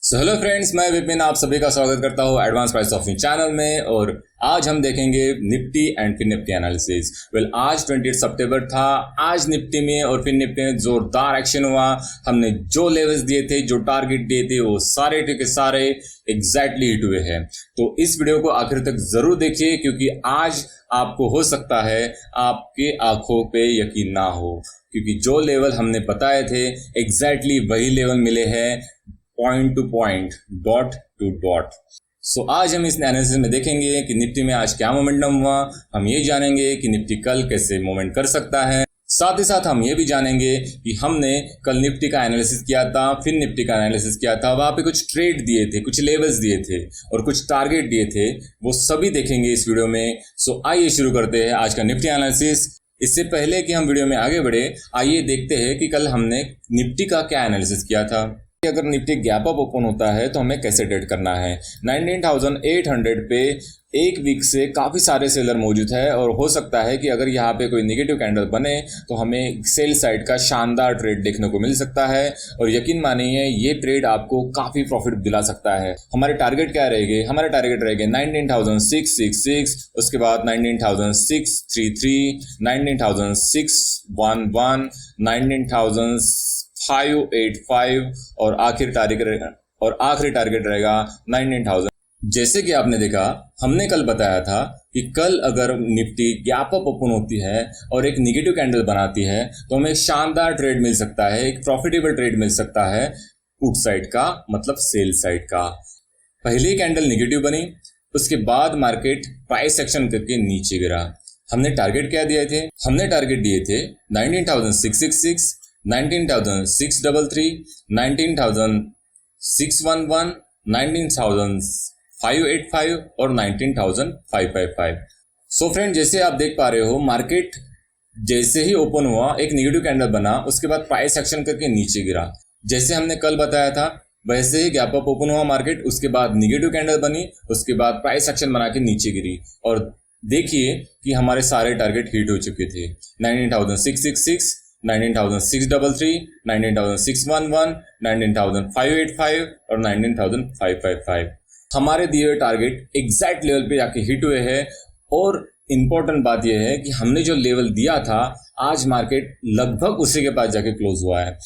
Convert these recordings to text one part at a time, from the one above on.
Hello friends, मैं विपिन आप सभी का स्वागत करता हूँ एडवांस प्राइस ऑप्शन चैनल में। और आज हम देखेंगे Nifty and Fin Nifty analysis. आज 28 सितंबर था। आज निफ्टी में और फिन निफ्टी में जोरदार एक्शन हुआ। हमने जो लेवल्स दिए थे, जो टारगेट दिए थे, वो सारे के सारे एग्जैक्टली हिट हुए हैं। तो इस वीडियो को आखिर तक जरूर देखिए, क्योंकि आज आपको हो सकता है आपके आंखों पे यकीन ना हो, क्योंकि जो लेवल हमने बताए थे एग्जैक्टली वही लेवल मिले हैं, point to point, dot to dot. So आज हम इस एनालिसिस में देखेंगे कि निफ्टी में आज क्या मोमेंटम हुआ। हम ये जानेंगे कि निफ्टी कल कैसे मूवमेंट कर सकता है। साथ ही साथ हम ये भी जानेंगे कि हमने कल निफ्टी का एनालिसिस किया था, फिर निफ्टी का एनालिसिस किया था, वहां पे कुछ ट्रेड दिए थे, कुछ लेवल्स दिए थे और कुछ टारगेट दिए थे, वो सभी देखेंगे इस वीडियो में। सो आइए शुरू करते हैं आज का निफ्टी एनालिसिस। इससे पहले कि हम वीडियो में आगे बढ़े, आइए देखते हैं कि कल हमने निफ्टी का क्या एनालिसिस किया था। अगर निफ्टी गैप अप ओपन होता है तो हमें कैसे ट्रेड करना है। 19,800 पे एक वीक से काफ़ी सारे सेलर मौजूद है और हो सकता है कि अगर यहाँ पे कोई नेगेटिव कैंडल बने तो हमें सेल साइड का शानदार ट्रेड देखने को मिल सकता है। और यकीन मानिए ये ट्रेड आपको काफ़ी प्रॉफिट दिला सकता है। हमारे टारगेट क्या रहेंगे? हमारे टारगेट रहेंगे 19,666, उसके बाद 19,633, 19,611, 19,585 और आखिरी टारगेट रहेगा 19,000। जैसे कि आपने देखा, हमने कल बताया था कि कल अगर निफ्टी गैप अप ओपन होती है और एक नेगेटिव कैंडल बनाती है तो हमें शानदार ट्रेड मिल सकता है, एक प्रॉफिटेबल ट्रेड मिल सकता है पुट साइड का, मतलब सेल साइड का। पहली कैंडल नेगेटिव बनी, उसके बाद मार्केट प्राइस एक्शन करके नीचे गिरा। हमने टारगेट क्या दिए थे? हमने टारगेट दिए थे 19,666, 19,633, 19,611, 19,585 और 19,555। सो फ्रेंड, जैसे आप देख पा रहे हो, मार्केट जैसे ही ओपन हुआ एक नेगेटिव कैंडल बना, उसके बाद प्राइस एक्शन करके नीचे गिरा। जैसे हमने कल बताया था वैसे ही गैप अप ओपन हुआ मार्केट, उसके बाद नेगेटिव कैंडल बनी, उसके बाद प्राइस एक्शन बना के नीचे गिरी। और देखिए कि हमारे सारे टारगेट हिट हो चुके थे। 19,666, 19,633, 19,611, 19,585 और 19,555 हमारे दिए हुए टारगेट एग्जैक्ट लेवल पे जाके हिट हुए हैं। और इम्पोर्टेंट बात यह है कि हमने जो लेवल दिया था, आज मार्केट लगभग उसी के पास जाके क्लोज हुआ है।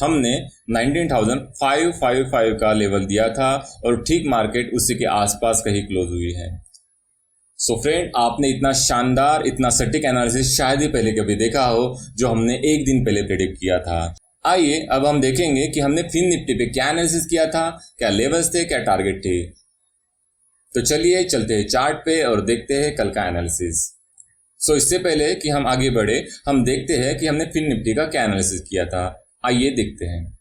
हमने 19,555 का लेवल दिया था और ठीक मार्केट उसी के आसपास कहीं क्लोज हुई है। सो फ्रेंड, आपने इतना शानदार, इतना सटीक एनालिसिस शायद ही पहले कभी देखा हो, जो हमने एक दिन पहले प्रेडिक्ट किया था। आइए अब हम देखेंगे कि हमने फिन निफ्टी पे क्या एनालिसिस किया था, क्या लेवल्स थे, क्या टारगेट थे। तो चलिए चलते हैं चार्ट पे और देखते हैं कल का एनालिसिस। सो इससे पहले कि हम आगे बढ़े, हम देखते हैं कि हमने फिन निफ्टी का क्या एनालिसिस किया था। आइए देखते हैं।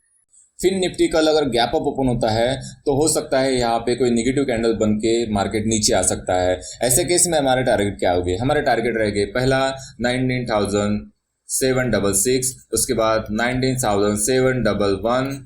फिन निफ्टी कल अगर गैप अप ओपन होता है तो हो सकता है यहाँ पे कोई नेगेटिव कैंडल बन के मार्केट नीचे आ सकता है। ऐसे केस में हमारे टारगेट क्या होंगे? हमारे टारगेट रहेंगे पहला 19,766, उसके बाद 19,711,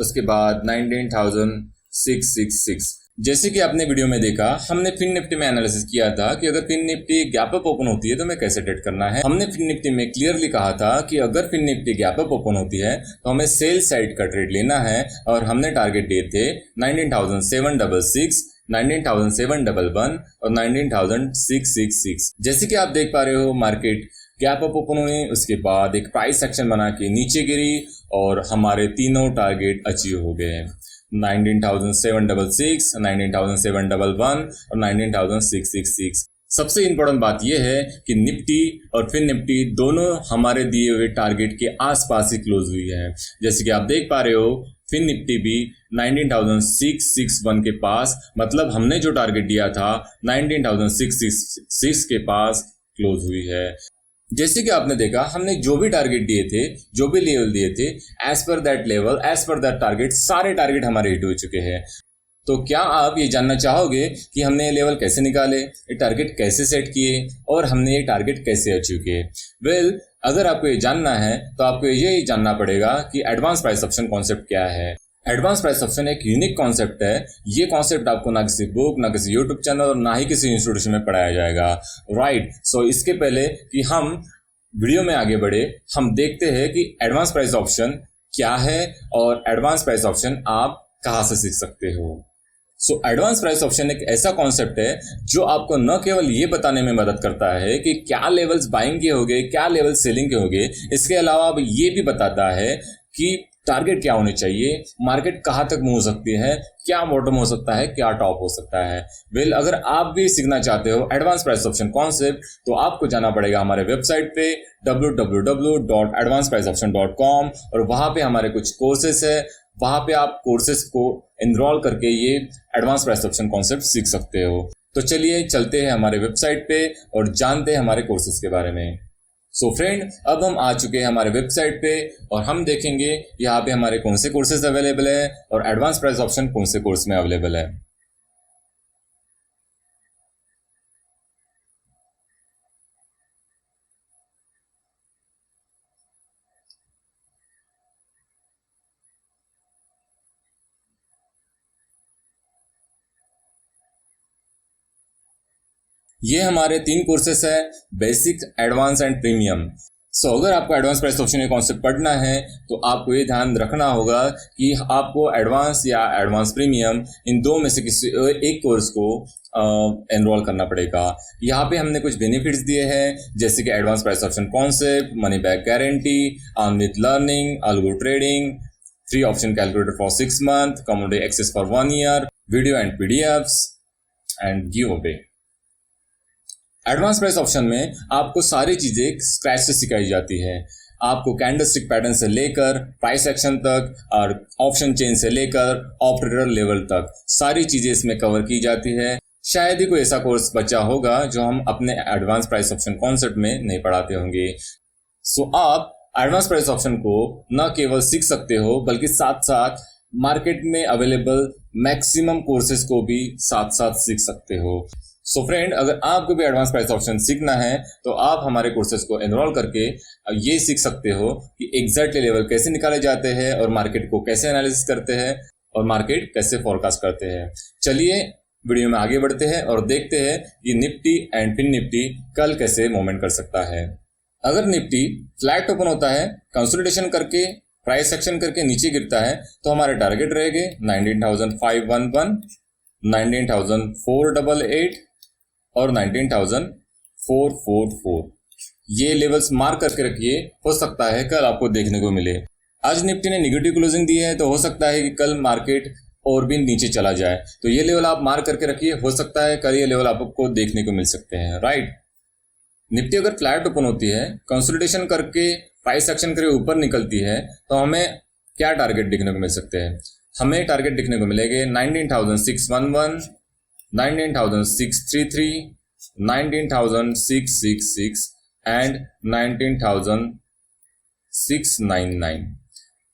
उसके बाद 19,666। जैसे कि आपने वीडियो में देखा, हमने फिन निफ्टी में एनालिसिस किया था कि अगर Fin Nifty gap up open होती है तो हमें कैसे ट्रेड करना है। हमने फिन निफ्टी में क्लियरली कहा था कि अगर Fin Nifty gap up open होती है तो हमें सेल साइड का ट्रेड लेना है। और हमने टारगेट दिए थे 19,766, 19,711 और 19,666। जैसे कि आप देख पा रहे हो, मार्केट गैप अप ओपन हुई, उसके बाद एक प्राइस एक्शन बना के नीचे गिरी और हमारे तीनों टारगेट अचीव हो गए। 19,766, 19,711 और 19,666। सबसे इंपॉर्टेंट बात यह है कि निफ्टी और फिन निफ्टी दोनों हमारे दिए हुए टारगेट के आसपास ही क्लोज हुई है। जैसे कि आप देख पा रहे हो, फिन निफ्टी भी 19,661 के पास, मतलब हमने जो टारगेट दिया था 19,666 के पास क्लोज हुई है। जैसे कि आपने देखा, हमने जो भी टारगेट दिए थे, जो भी लेवल दिए थे, as per that level, as per that target, सारे टारगेट हमारे हिट हो चुके हैं। तो क्या आप ये जानना चाहोगे कि हमने ये लेवल कैसे निकाले, ये टारगेट कैसे सेट किए और हमने ये टारगेट कैसे अचीव किए? वेल, अगर आपको ये जानना है तो आपको ये जानना पड़ेगा कि एडवांस प्राइस ऑप्शन कॉन्सेप्ट क्या है। एडवांस प्राइस ऑप्शन एक यूनिक कॉन्सेप्ट है। ये कॉन्सेप्ट आपको ना किसी बुक, ना किसी यूट्यूब चैनल और ना ही किसी इंस्टीट्यूशन में पढ़ाया जाएगा, राइट। सो इसके पहले कि हम वीडियो में आगे बढ़े, हम देखते हैं कि एडवांस प्राइस ऑप्शन क्या है और एडवांस प्राइस ऑप्शन आप कहाँ से सीख सकते हो। सो एडवांस प्राइस ऑप्शन एक ऐसा कॉन्सेप्ट है जो आपको न केवल ये बताने में मदद करता है कि क्या लेवल्स बाइंग के होंगे, क्या लेवल सेलिंग के होंगे, इसके अलावा अब ये भी बताता है कि टारगेट क्या होने चाहिए, मार्केट कहाँ तक मूव हो सकती है, क्या बॉटम हो सकता है, क्या टॉप हो सकता है। अगर आप भी सीखना चाहते हो एडवांस प्राइस ऑप्शन कॉन्सेप्ट तो आपको जाना पड़ेगा हमारे वेबसाइट पे www.advancedpriceoption.com और वहाँ पे हमारे कुछ कोर्सेस है, वहाँ पे आप कोर्सेस को एनरोल करके ये एडवांस प्राइस ऑप्शन कॉन्सेप्ट सीख सकते हो। तो चलिए चलते हैं हमारे वेबसाइट पे और जानते हैं हमारे कोर्सेज के बारे में। सो फ्रेंड, अब हम आ चुके हैं हमारे वेबसाइट पे और हम देखेंगे यहाँ पे हमारे कौन से कोर्सेज अवेलेबल है और एडवांस प्राइस ऑप्शन कौन से कोर्स में अवेलेबल है। ये हमारे 3 कोर्सेस है, बेसिक, एडवांस एंड प्रीमियम। अगर आपको एडवांस प्राइस ऑप्शन का कॉन्सेप्ट पढ़ना है तो आपको ये ध्यान रखना होगा कि आपको एडवांस या एडवांस प्रीमियम इन दो में से किसी एक कोर्स को एनरोल करना पड़ेगा। यहाँ पे हमने कुछ बेनिफिट्स दिए हैं जैसे कि advance price option concept, money back guarantee, earn with learning, algo trading, free option calculator for 6 months, community access for 1 year, video and PDFs and give away. Advance price option में आपको सारी चीजें scratch से सिखाई जाती है। आपको candlestick pattern से लेकर प्राइस एक्शन तक और ऑप्शन चेन से लेकर ऑपरेटर लेवल तक सारी चीजें इसमें कवर की जाती है। शायद ही कोई ऐसा कोर्स बचा होगा जो हम अपने एडवांस प्राइस ऑप्शन कॉन्सेप्ट में नहीं पढ़ाते होंगे। आप एडवांस प्राइस ऑप्शन को न केवल सीख सकते हो बल्कि साथ साथ मार्केट में अवेलेबल मैक्सिमम कोर्सेज को भी साथ साथ सीख सकते हो। फ्रेंड, अगर आपको भी एडवांस प्राइस ऑप्शन सीखना है तो आप हमारे कोर्सेज को एनरोल करके ये सीख सकते हो कि एग्जैक्टली लेवल कैसे निकाले जाते हैं और मार्केट को कैसे एनालिसिस करते हैं और मार्केट कैसे फोरकास्ट करते हैं। चलिए वीडियो में आगे बढ़ते हैं और देखते हैं कि निफ्टी एंड फिन निफ्टी कल कैसे मूवमेंट कर सकता है। अगर निफ्टी फ्लैट ओपन होता है, कंसोलिडेशन करके प्राइस एक्शन करके नीचे गिरता है तो हमारे टारगेट रहेंगे 19,511, 19,488 और 19,444। ये लेवल्स मार्क करके रखिए, हो सकता है कल आपको देखने को मिले। आज निफ्टी ने नेगेटिव क्लोजिंग दी है तो हो सकता है कि कल मार्केट और भी नीचे चला जाए, तो ये लेवल आप मार्क करके रखिए, हो सकता है कल ये लेवल आपको देखने को मिल सकते हैं। राइट, निफ्टी अगर फ्लैट ओपन होती है, कंसोलिडेशन करके प्राइस एक्शन करके ऊपर निकलती है तो हमें क्या टारगेट दिखने को मिल सकते हैं। हमें टारगेट दिखने को मिलेंगे 19,611, 19,633, 19,666 एंड 19,699।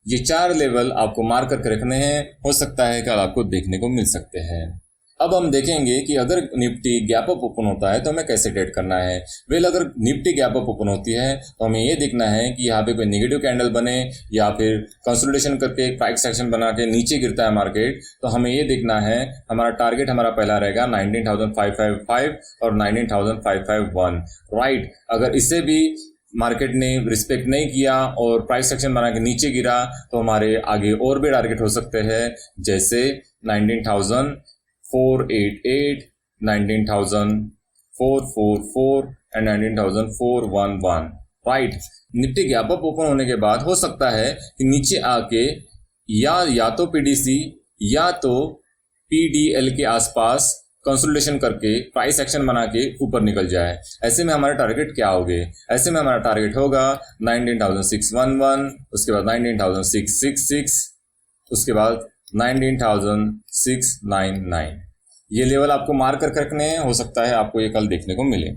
ये 4 लेवल आपको मार्क करके रखने हैं, हो सकता है कल आपको देखने को मिल सकते हैं। अब हम देखेंगे कि अगर निफ्टी गैप अप ओपन होता है तो हमें कैसे ट्रेड करना है। अगर निफ्टी गैप अप ओपन होती है तो हमें ये देखना है कि यहाँ पे कोई नेगेटिव कैंडल बने या फिर कंसोलिडेशन करके प्राइस एक्शन बना के नीचे गिरता है मार्केट, तो हमें ये देखना है हमारा टारगेट हमारा पहला रहेगा 19,555 और 19,551। राइट, अगर इसे भी मार्केट ने रिस्पेक्ट नहीं किया और प्राइस एक्शन बना के नीचे गिरा तो हमारे आगे और भी टारगेट हो सकते हैं जैसे 19,488, 19,444 and 19,411। Right, Nifty gap up open होने के बाद हो सकता है कि नीचे आके या तो पीडीसी या तो पीडीएल के आसपास कंसोलिडेशन करके प्राइस एक्शन बना के ऊपर निकल जाए। ऐसे में हमारा टारगेट क्या होगा? ऐसे में हमारा टारगेट होगा 19,611, उसके बाद 19,666, उसके बाद 19,699। ये लेवल आपको मार्क करके रखने हैं, हो सकता है आपको ये कल देखने को मिले।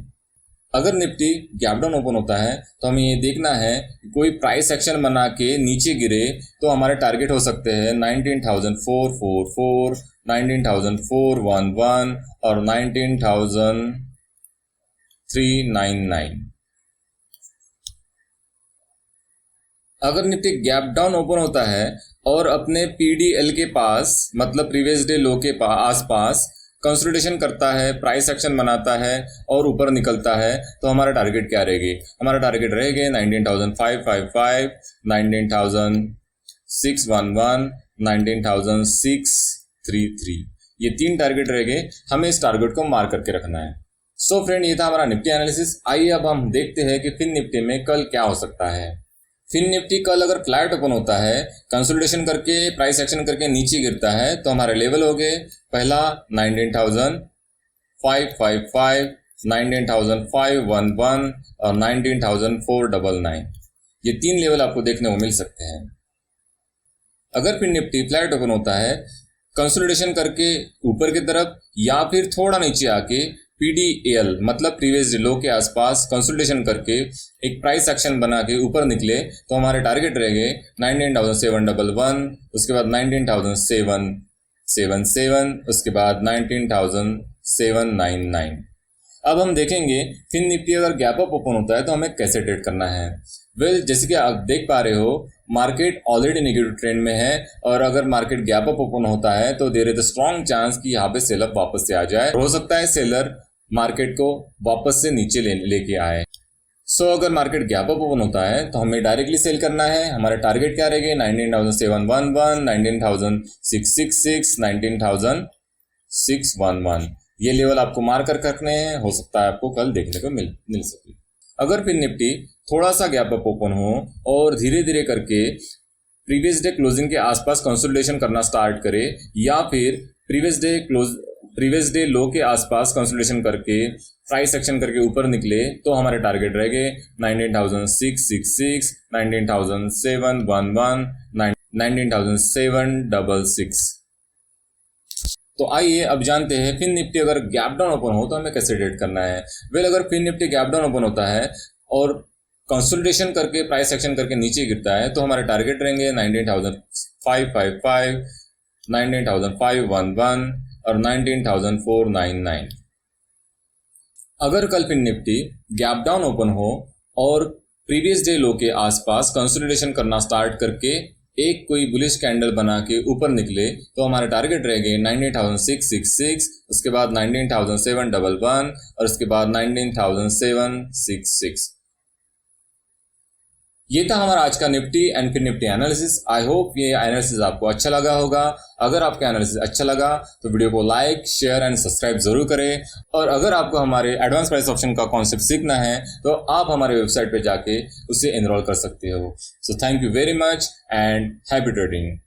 अगर निफ्टी गैप डाउन ओपन होता है तो हमें ये देखना है कि कोई प्राइस एक्शन बना के नीचे गिरे तो हमारे टारगेट हो सकते हैं 19,444, 19,411 और 19,399। अगर निफ्टी गैप डाउन ओपन होता है और अपने पीडीएल के पास मतलब प्रीवियस डे लो के आसपास कंसोलिडेशन करता है, प्राइस एक्शन बनाता है और ऊपर निकलता है तो हमारा टारगेट क्या रहेगी? हमारा टारगेट रहेगा 19,555, 19,611 19,633। ये 3 टारगेट रह गए, हमें इस टारगेट को मार करके रखना है। सो फ्रेंड, ये था हमारा निफ्टी एनालिसिस। आइए अब हम देखते हैं कि फिन निफ्टी में कल क्या हो सकता है। फिन निफ्टी कल अगर फ्लैट ओपन होता है, कंसोलिडेशन करके प्राइस एक्शन करके नीचे गिरता है, तो हमारे लेवल हो गए पहला 19,555, 19,511 और 19,499। ये 3 लेवल आपको देखने को मिल सकते हैं। अगर फिर निफ्टी फ्लैट ओपन होता है, कंसोलिडेशन करके ऊपर की तरफ या फिर थोड़ा नीचे आके PDAL मतलब प्रीवियस लो के आसपास कंसोलिडेशन करके एक प्राइस एक्शन बना के ऊपर निकले, तो हमारे टारगेट रह गए 19,711, उसके बाद 19,777, उसके बाद 19,799। अब हम देखेंगे फिन निफ्टी अगर गैप अप ओपन होता है तो हमें कैसे ट्रेड करना है। जैसे कि आप देख पा रहे हो, मार्केट ऑलरेडी नेगेटिव ट्रेंड में है और अगर मार्केट गैप अप ओपन होता है तो there is a strong chance कि यहाँ पे सेलर वापस से आ जाए। हो सकता है सेलर मार्केट को वापस से नीचे लेके आए। सो अगर मार्केट गैप अप ओपन होता है तो हमें डायरेक्टली सेल करना है। हमारे टारगेट क्या रहेंगे 19,711, 19,666, 19,611। ये लेवल आपको मार कर रखने हैं, हो सकता है आपको कल देखने को मिल सके। अगर फिर निफ्टी थोड़ा सा गैप अप ओपन हो और धीरे धीरे करके प्रीवियस डे क्लोजिंग के आसपास कंसोलिडेशन करना स्टार्ट करे या फिर प्रीवियस डे लो के आसपास कंसोलिडेशन करके प्राइस एक्शन करके ऊपर निकले, तो हमारे टारगेट रह गए 19,666, 19,711, 19,766। तो आइए अब जानते हैं फिन निफ्टी अगर गैप डाउन ओपन हो तो हमें कैसे ट्रेड करना है। अगर Fin Nifty gap down open होता है और कंसोलिडेशन करके प्राइस एक्शन करके नीचे गिरता है, तो हमारे टारगेट रहेंगे 19,555, 19,511 और 19,499। अगर कल Fin Nifty gap down open हो और प्रीवियस डे लो के आसपास कंसोलिडेशन करना स्टार्ट करके एक कोई बुलिश कैंडल बना के ऊपर निकले, तो हमारे टारगेट रह गए 19,666, उसके बाद 19,711 और उसके बाद 19,766। ये था हमारा आज का Nifty and Fin Nifty analysis. I hope ये एनालिसिस आपको अच्छा लगा होगा। अगर आपका एनालिसिस अच्छा लगा तो वीडियो को लाइक, शेयर एंड सब्सक्राइब जरूर करें। और अगर आपको हमारे एडवांस प्राइस ऑप्शन का कॉन्सेप्ट सीखना है तो आप हमारे वेबसाइट पे जाके उसे एनरोल कर सकते हो। So thank you very much and happy trading.